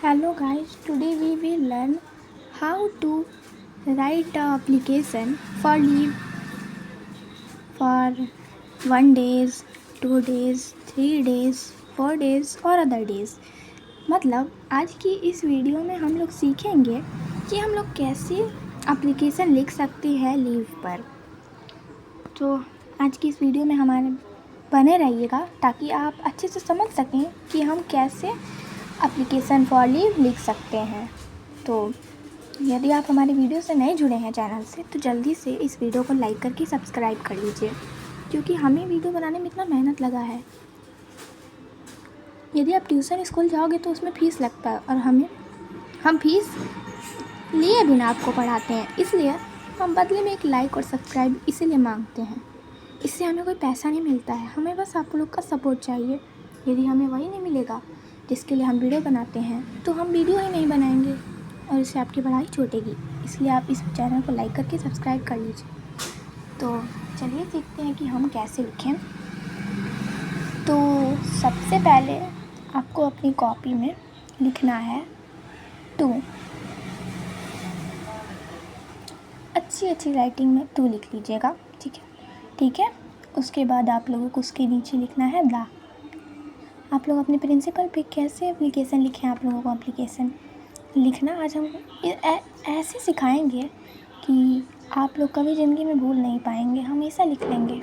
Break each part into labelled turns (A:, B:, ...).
A: Hello guys, today we will learn how to write a application for leave for 1 days, 2 days, 3 days, 4 days और other days. मतलब आज की इस video में हम लोग सीखेंगे कि हम लोग कैसे एप्लीकेशन लिख सकते हैं लीव पर। तो आज की इस वीडियो में हमारे बने रहिएगा ताकि आप अच्छे से समझ सकें कि हम कैसे एप्लीकेशन फॉर लीव लिख सकते हैं। तो यदि आप हमारे वीडियो से नए जुड़े हैं चैनल से तो जल्दी से इस वीडियो को लाइक करके सब्सक्राइब कर लीजिए, क्योंकि हमें वीडियो बनाने में इतना मेहनत लगा है। यदि आप ट्यूशन स्कूल जाओगे तो उसमें फ़ीस लगता है और हम फीस लिए बिना आपको पढ़ाते हैं, इसलिए हम बदले में एक लाइक और सब्सक्राइब इसीलिए मांगते हैं। इससे हमें कोई पैसा नहीं मिलता है, हमें बस आप लोग का सपोर्ट चाहिए। यदि हमें वही नहीं मिलेगा जिसके लिए हम वीडियो बनाते हैं तो हम वीडियो ही नहीं बनाएंगे और इससे आपकी पढ़ाई छूटेगी। इसलिए आप इस चैनल को लाइक करके सब्सक्राइब कर लीजिए। तो चलिए सीखते हैं कि हम कैसे लिखें। तो सबसे पहले आपको अपनी कॉपी में लिखना है टू। अच्छी राइटिंग में टू लिख लीजिएगा, ठीक है। उसके बाद आप लोगों को उसके नीचे लिखना है द। आप लोग अपने प्रिंसिपल पे कैसे एप्लीकेशन लिखें, आप लोगों को एप्लीकेशन लिखना आज हम ऐसे सिखाएंगे कि आप लोग कभी ज़िंदगी में भूल नहीं पाएंगे, हमेशा लिख लेंगे।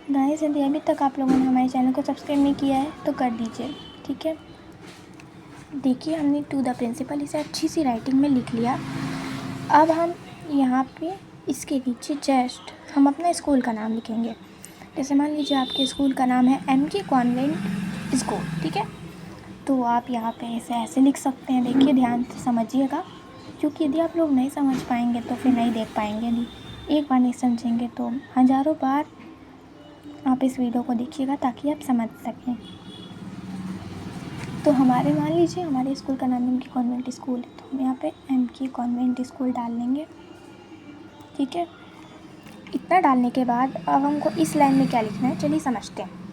A: गाइस, यदि अभी तक आप लोगों ने हमारे चैनल को सब्सक्राइब नहीं किया है तो कर दीजिए, ठीक है। देखिए, हमने टू द प्रिंसिपल इसे अच्छी सी राइटिंग में लिख लिया। अब हम यहाँ पे इसके नीचे जस्ट हम अपना स्कूल का नाम लिखेंगे। जैसे मान लीजिए आपके स्कूल का नाम है MK कॉन्वेंट स्कूल, ठीक है। तो आप यहाँ पे ऐसे लिख सकते हैं। देखिए, ध्यान से समझिएगा, क्योंकि यदि आप लोग नहीं समझ पाएंगे तो फिर नहीं देख पाएंगे। नहीं, एक बार नहीं समझेंगे तो हज़ारों बार आप इस वीडियो को देखिएगा ताकि आप समझ सकें। तो मान लीजिए हमारे स्कूल का नाम MK कॉन्वेंट स्कूल है, तो हम यहाँ पे MK कॉन्वेंट स्कूल डाल लेंगे, ठीक है। इतना डालने के बाद अब हमको इस लाइन में क्या लिखना है, चलिए समझते हैं।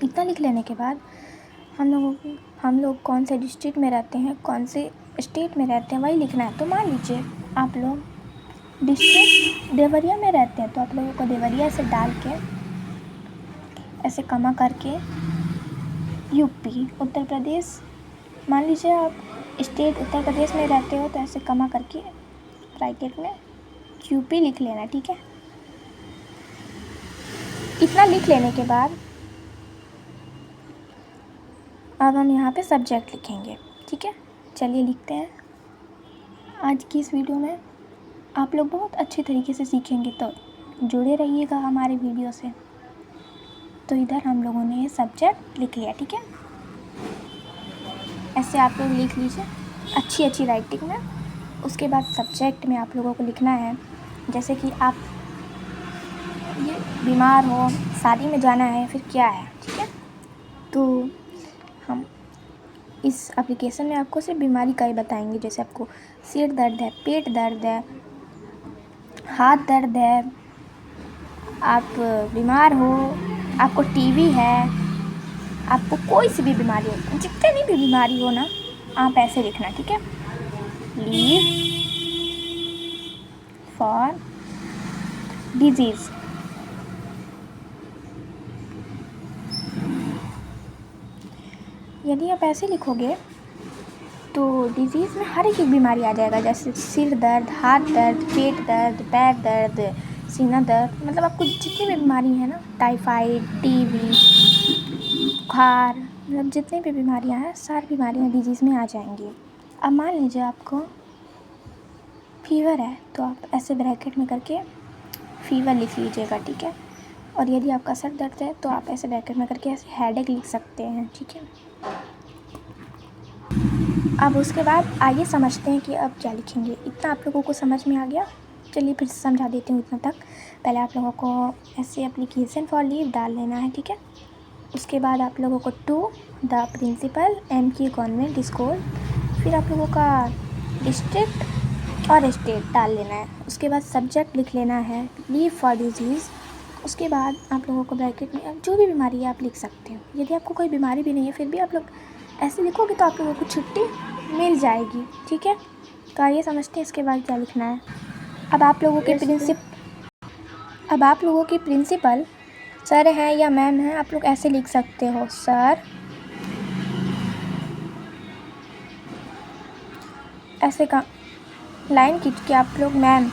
A: इतना लिख लेने के बाद हम लोग कौन से डिस्ट्रिक्ट में रहते हैं, कौन से स्टेट में रहते हैं, वही लिखना है। तो मान लीजिए आप लोग डिस्ट्रिक्ट देवरिया में रहते हैं तो आप लोगों को देवरिया से डाल के ऐसे कमा करके यूपी उत्तर प्रदेश, मान लीजिए आप स्टेट उत्तर प्रदेश में रहते हो तो ऐसे कमा करके ब्रैकेट में यूपी लिख लेना, ठीक है। इतना लिख लेने के बाद अब हम यहाँ पे सब्जेक्ट लिखेंगे, ठीक है। चलिए लिखते हैं। आज की इस वीडियो में आप लोग बहुत अच्छे तरीके से सीखेंगे, तो जुड़े रहिएगा हमारे वीडियो से। तो इधर हम लोगों ने ये सब्जेक्ट लिख लिया, ठीक है। ऐसे आप लोग लिख लीजिए अच्छी राइटिंग में। उसके बाद सब्जेक्ट में आप लोगों को लिखना है, जैसे कि आप ये बीमार हो, शादी में जाना है, फिर क्या है, ठीक है। तो हम इस एप्लीकेशन में आपको सिर्फ बीमारी का ही बताएंगे। जैसे आपको सिर दर्द है, पेट दर्द है, हाथ दर्द है, आप बीमार हो, आपको टीबी है, आपको कोई सी भी बीमारी हो, जितनी भी बीमारी हो ना, आप ऐसे लिखना, ठीक है। Leave for disease. यदि आप ऐसे लिखोगे तो डिजीज़ में हर एक बीमारी आ जाएगा, जैसे सिर दर्द, हाथ दर्द, पेट दर्द, पैर दर्द, सीना दर्द। मतलब आपको जितनी भी बीमारी है ना, टाइफाइड, टीबी, बुखार, मतलब जितनी भी बीमारियां हैं, सारी बीमारियां डिजीज़ में आ जाएंगी। अब मान लीजिए आपको फीवर है तो आप ऐसे ब्रैकेट में करके फीवर लिख लीजिएगा, ठीक है। और यदि आपका सर दर्द है तो आप ऐसे ब्रैकेट में करके ऐसे हेडेक लिख सकते हैं, ठीक है। अब उसके बाद आइए समझते हैं कि अब क्या लिखेंगे। इतना आप लोगों को समझ में आ गया। चलिए फिर से समझा देती हूँ इतना तक। पहले आप लोगों को ऐसे एप्लीकेशन फॉर लीव डाल लेना है, ठीक है। उसके बाद आप लोगों को to the principal MK convent school, फिर आप लोगों का डिस्ट्रिक्ट और स्टेट डाल लेना है। उसके बाद सब्जेक्ट लिख लेना है लीव फॉर डिजीज़। उसके बाद आप लोगों को ब्रैकेट में जो भी बीमारी है आप लिख सकते हो। यदि आपको कोई बीमारी भी नहीं है फिर भी आप लोग ऐसे लिखोगे तो आप लोगों को छुट्टी मिल जाएगी, ठीक है। तो आइए समझते हैं इसके बाद क्या लिखना है। अब आप लोगों के प्रिंसिपल सर हैं या मैम हैं, आप लोग ऐसे लिख सकते हो, सर, ऐसे का लाइन खींच के आप लोग मैम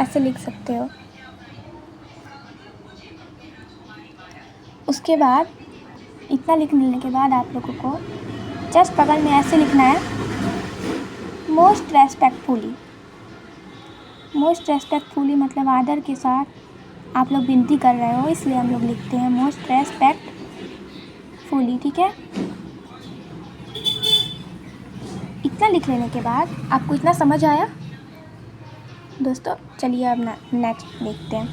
A: ऐसे लिख सकते हो। उसके बाद इतना लिख लेने के बाद आप लोगों को जस्ट बगल में ऐसे लिखना है, मोस्ट रेस्पेक्टफुली। मोस्ट रेस्पेक्टफुली मतलब आदर के साथ आप लोग विनती कर रहे हो, इसलिए हम लोग लिखते हैं मोस्ट रेस्पेक्टफुली, ठीक है। इतना लिख लेने के बाद आपको इतना समझ आया दोस्तों? चलिए अब नेक्स्ट देखते हैं।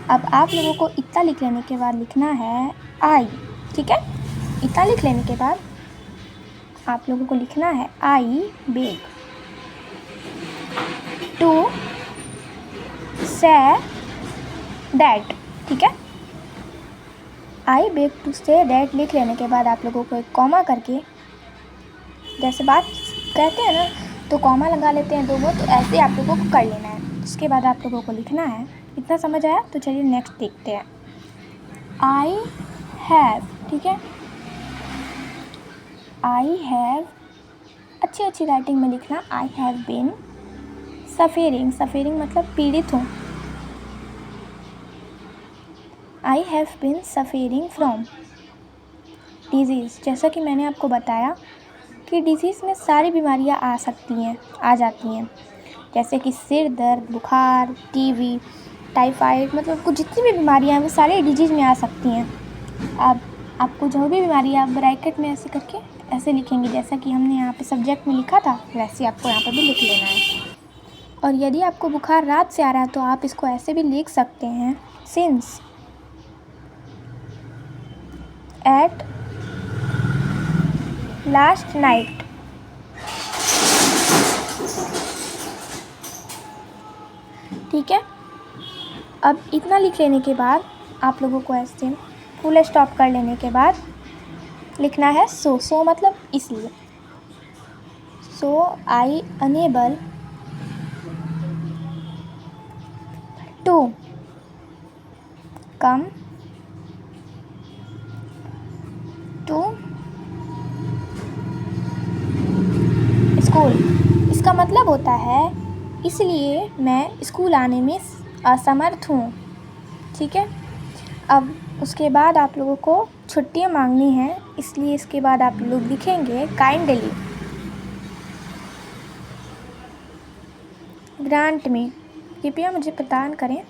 A: अब आप लोगों को इतना लिख लेने के बाद लिखना है आई, ठीक है। इतना लिख लेने के बाद आप लोगों को लिखना है I beg to say that, ठीक है। I beg to say that लिख लेने के बाद आप लोगों को एक कॉमा करके, जैसे बात कहते हैं ना तो कॉमा लगा लेते हैं 2 वो, तो ऐसे आप लोगों को कर लेना है। उसके बाद आप लोगों को लिखना है। इतना समझ आया? तो चलिए नेक्स्ट देखते हैं। आई हैव, ठीक है। आई हैव अच्छी राइटिंग में लिखना, आई हैव बीन सफेरिंग। सफेरिंग मतलब पीड़ित हूँ। I have been suffering from disease. जैसा कि मैंने आपको बताया कि डिजीज़ में सारी बीमारियाँ आ जाती हैं, जैसे कि सिर दर्द, बुखार, टीवी, टाइफाइड, मतलब कुछ जितनी भी बीमारियाँ हैं वो सारी डिजीज़ में आ सकती हैं। अब आपको जो भी बीमारी है आप ब्रैकेट में ऐसे करके ऐसे लिखेंगे, जैसा कि हमने यहाँ पे सब्जेक्ट में लिखा था वैसे आपको यहाँ पर भी लिख लेना है। और यदि आपको बुखार रात से आ रहा है तो आप इसको ऐसे भी लिख सकते हैं, सिंस एट लास्ट नाइट। ठीक है। अब इतना लिख लेने के बाद आप लोगों को ऐसे फुल स्टॉप कर लेने के बाद लिखना है सो मतलब इसलिए, so I unable to come to school. इसका मतलब होता है इसलिए मैं स्कूल आने में असमर्थ हूँ, ठीक है। अब उसके बाद आप लोगों को छुट्टियाँ मांगनी है, इसलिए इसके बाद आप लोग लिखेंगे काइंडली ग्रांट मी। कृपया मुझे प्रदान करें,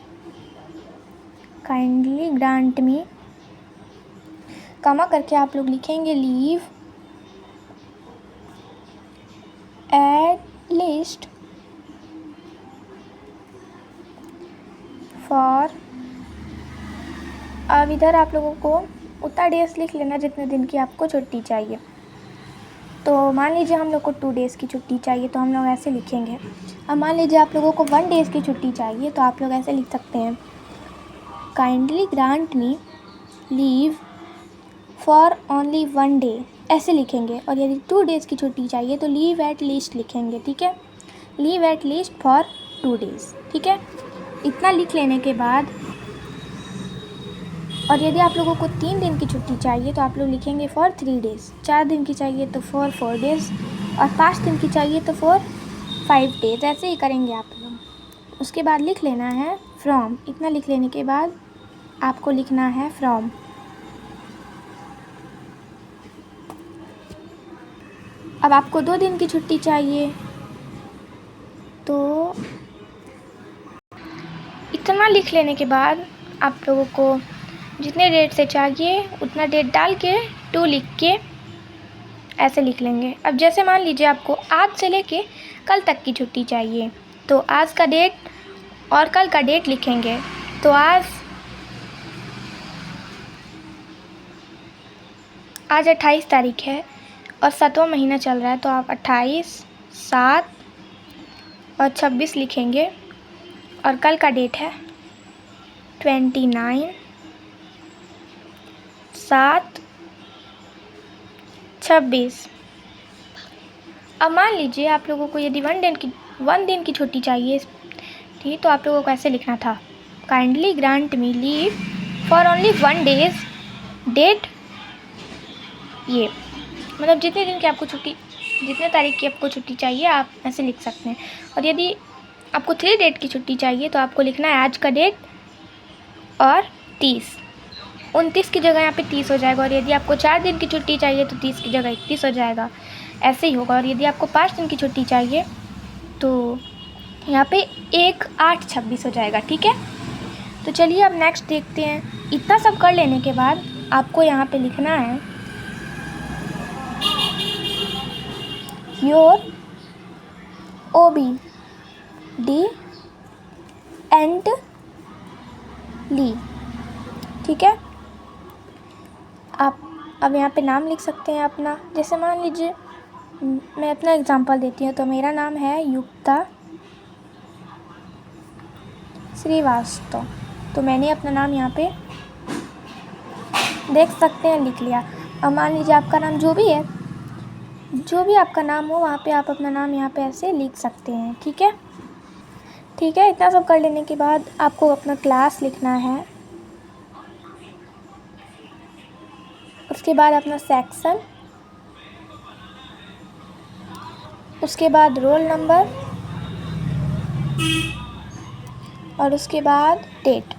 A: काइंडली ग्रांट मी, कमा करके आप लोग लिखेंगे लीव एट लीस्ट फॉर। अब इधर आप लोगों को उतना डेज लिख लेना जितने दिन की आपको छुट्टी चाहिए। तो मान लीजिए हम लोग को 2 डेज़ की छुट्टी चाहिए तो हम लोग ऐसे लिखेंगे। अब मान लीजिए आप लोगों को 1 डेज़ की छुट्टी चाहिए तो आप लोग ऐसे लिख सकते हैं, kindly grant me leave for only 1 day, ऐसे लिखेंगे। और यदि 2 डेज़ की छुट्टी चाहिए तो लीव एट लीस्ट लिखेंगे, ठीक है। Leave at least for 2 days, ठीक है। इतना लिख लेने के बाद और यदि आप लोगों को 3 दिन की छुट्टी चाहिए तो आप लोग लिखेंगे फॉर 3 डेज़, 4 दिन की चाहिए तो फॉर 4 डेज़, और 5 दिन की चाहिए तो फॉर 5 डेज़, ऐसे ही करेंगे आप लोग। उसके बाद लिख लेना है फ्रॉम। इतना लिख लेने के बाद आपको लिखना है फ्रॉम। अब आपको 2 दिन की छुट्टी चाहिए तो इतना लिख लेने के बाद आप लोगों को जितने डेट से चाहिए उतना डेट डाल के 2 लिख के ऐसे लिख लेंगे। अब जैसे मान लीजिए आपको आज से लेके कल तक की छुट्टी चाहिए तो आज का डेट और कल का डेट लिखेंगे। तो आज 28 तारीख है और 7वां महीना चल रहा है, तो आप 28, 7 और 26 लिखेंगे। और कल का डेट है 29, 7, 26। अब मान लीजिए आप लोगों को यदि 1 दिन की छुट्टी चाहिए थी, तो आप लोगों को ऐसे लिखना था, kindly grant me leave for only 1 days date, ये मतलब जितने तारीख की आपको छुट्टी चाहिए आप ऐसे लिख सकते हैं। और यदि आपको 3 डेट की छुट्टी चाहिए तो आपको लिखना है आज का डेट और 29 की जगह यहाँ पे 30 हो जाएगा। और यदि आपको 4 दिन की छुट्टी चाहिए तो 30 की जगह 31 हो जाएगा, ऐसे ही होगा। और यदि आपको 5 दिन की छुट्टी चाहिए तो यहाँ पे 1/8/26 हो जाएगा, ठीक है। तो चलिए अब नेक्स्ट देखते हैं। इतना सब कर लेने के बाद आपको यहाँ पे लिखना है योर OBD एंड ली, ठीक है। आप अब यहाँ पे नाम लिख सकते हैं अपना। जैसे मान लीजिए मैं अपना एग्जांपल देती हूँ, तो मेरा नाम है युक्ता श्रीवास्तव, तो मैंने अपना नाम यहाँ पे देख सकते हैं लिख लिया। अब मान लीजिए आपका नाम जो भी आपका नाम हो वहाँ पे आप अपना नाम यहाँ पे ऐसे लिख सकते हैं, ठीक है। ठीक है, इतना सब कर लेने के बाद आपको अपना क्लास लिखना है, उसके बाद अपना सेक्शन, उसके बाद रोल नंबर और उसके बाद डेट,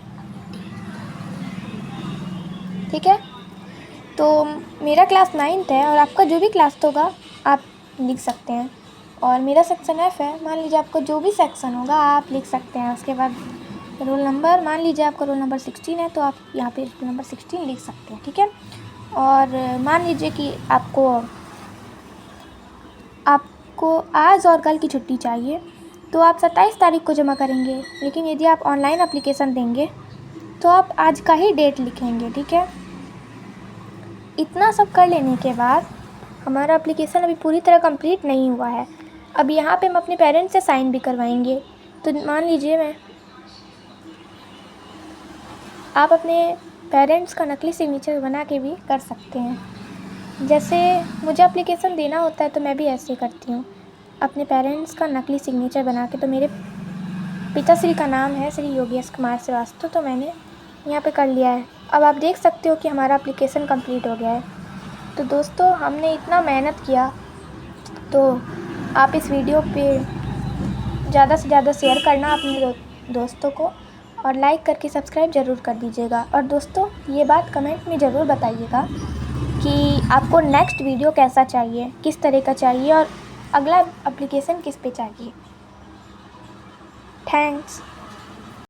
A: ठीक है। तो मेरा क्लास 9th है और आपका जो भी क्लास होगा आप लिख सकते हैं। और मेरा सेक्शन F है, मान लीजिए आपका जो भी सेक्शन होगा आप लिख सकते हैं। उसके बाद रोल नंबर, मान लीजिए आपका रोल नंबर 16 है तो आप यहाँ पे रोल नंबर 16 लिख सकते हैं, ठीक है। और मान लीजिए कि आपको आज और कल की छुट्टी चाहिए तो आप 27 तारीख को जमा करेंगे, लेकिन यदि आप ऑनलाइन एप्लीकेशन देंगे तो आप आज का ही डेट लिखेंगे, ठीक है। इतना सब कर लेने के बाद हमारा एप्लीकेशन अभी पूरी तरह कंप्लीट नहीं हुआ है। अब यहाँ पे हम अपने पेरेंट्स से साइन भी करवाएंगे। तो मान लीजिए आप अपने पेरेंट्स का नकली सिग्नेचर बना के भी कर सकते हैं। जैसे मुझे एप्लीकेशन देना होता है तो मैं भी ऐसे करती हूँ, अपने पेरेंट्स का नकली सिग्नेचर बना के। तो मेरे पिताश्री का नाम है श्री योगेश कुमार श्रीवास्तव, तो मैंने यहाँ पे कर लिया है। अब आप देख सकते हो कि हमारा एप्लीकेशन कंप्लीट हो गया है। तो दोस्तों हमने इतना मेहनत किया, तो आप इस वीडियो पे ज़्यादा से ज़्यादा शेयर करना अपने दोस्तों को, और लाइक करके सब्सक्राइब ज़रूर कर दीजिएगा। और दोस्तों ये बात कमेंट में ज़रूर बताइएगा कि आपको नेक्स्ट वीडियो कैसा चाहिए, किस तरह का चाहिए और अगला एप्लीकेशन किस पे चाहिए। थैंक्स।